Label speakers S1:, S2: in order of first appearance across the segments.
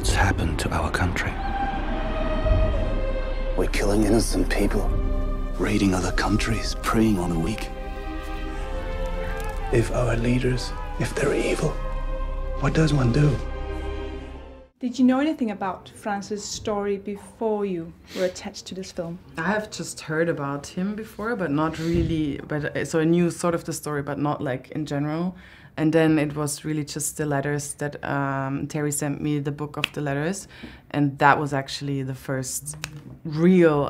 S1: what's happened to our country.
S2: We're killing innocent people, raiding other countries, preying on the weak. If our leaders, if they're evil, what does one do?
S3: Did you know anything about Franz's story before you were attached to this film?
S4: I have just heard about him before, but not really. So I knew sort of the story, but not like in general. And then it was really just the letters that Terry sent me, the book of the letters. And that was actually the first real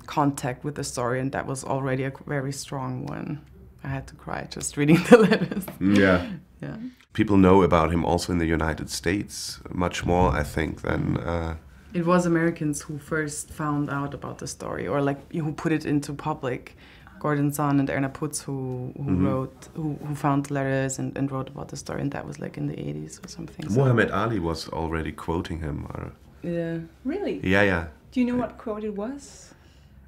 S4: contact with the story. And that was already a very strong one. I had to cry just reading the letters.
S5: Yeah.
S4: Yeah.
S5: People know about him also in the United States much more, I think, than...
S4: It was Americans who first found out about the story, or like who put it into public. Gordon Zahn and Erna Putz who found letters and wrote about the story, and that was like in the 80s or something. So.
S5: Muhammed Ali was already quoting him.
S4: Yeah.
S3: Really?
S5: Yeah.
S3: Do you know what quote it was?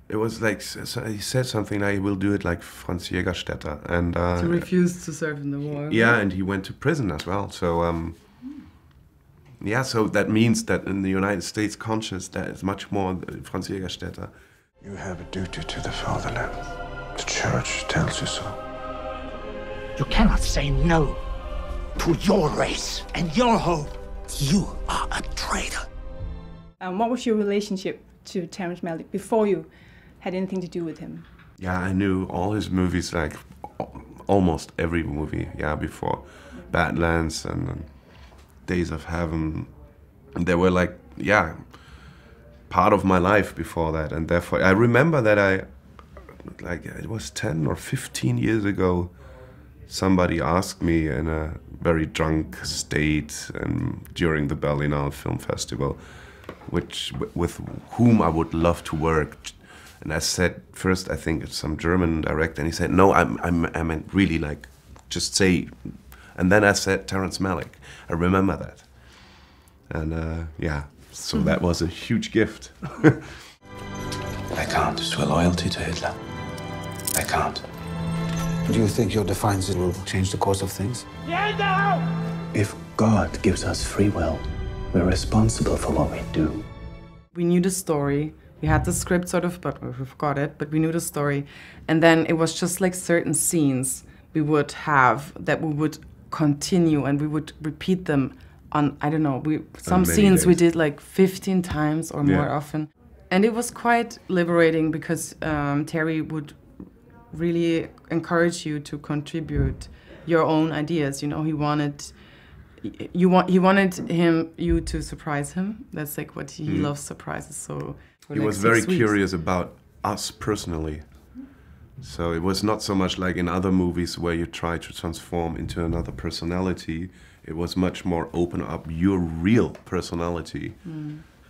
S5: It was like, so he said something like, we'll do it like Franz Jägerstätter. And,
S4: to refuse to serve in the war.
S5: Yeah, and he went to prison as well. So, yeah, so that means that in the United States conscious, there is much more Franz Jägerstätter.
S2: You have a duty to the fatherland. The church tells you so.
S1: You cannot say no to your race and your home. You are a traitor.
S3: What was your relationship to Terrence Malick before you had anything to do with him?
S5: Yeah, I knew all his movies, like almost every movie, before. Badlands and Days of Heaven. And they were like, part of my life before that. And therefore, I remember that it was 10 or 15 years ago, somebody asked me in a very drunk state during the Berlinale Film Festival, with whom I would love to work. And I said, first, I think it's some German director. And he said, no, I meant really like, just say. And then I said Terrence Malick. I remember that. And so that was a huge gift.
S2: I can't swear loyalty to Hitler. I can't. Do you think your defiance will change the course of things? If God gives us free will, we're responsible for what we do.
S4: We knew the story. We had the script sort of, but we forgot it, but we knew the story. And then it was just like certain scenes we would have that we would continue and we would repeat them on, I don't know, some scenes days. We did like 15 times or more often. And it was quite liberating because Terry would really encourage you to contribute your own ideas. You know, he wanted you to surprise him. That's like what he loves, surprises. So
S5: he was very curious about us personally. So it was not so much like in other movies where you try to transform into another personality. It was much more open up your real personality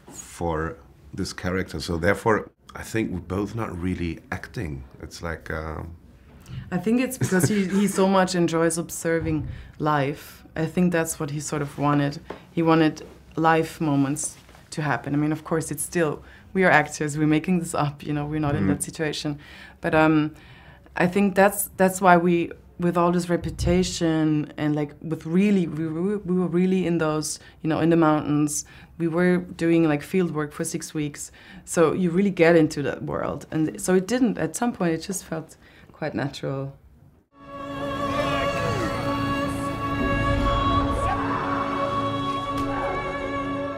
S5: for this character. So therefore, I think we're both not really acting. It's like...
S4: I think it's because he so much enjoys observing life. I think that's what he sort of wanted. He wanted life moments to happen. I mean, of course, it's still... We are actors, we're making this up, you know, we're not in that situation. But I think that's why we, with all this reputation and like with really, we were really in those, you know, in the mountains. We were doing like field work for 6 weeks. So you really get into that world. And so it didn't, at some point it just felt quite natural.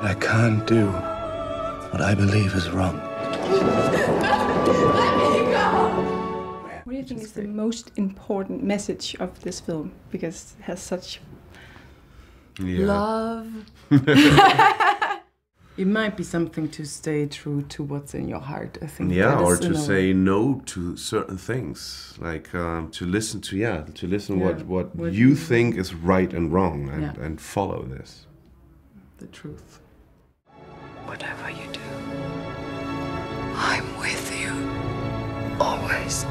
S2: I can't do what I believe is wrong.
S3: What do you think is the most important message of this film? Because it has such love.
S4: It might be something to stay true to what's in your heart, I think.
S5: Yeah, or to say no to certain things, like to listen what you think is right and wrong, and follow this.
S4: The truth.
S6: Whatever you do, I'm with you, always.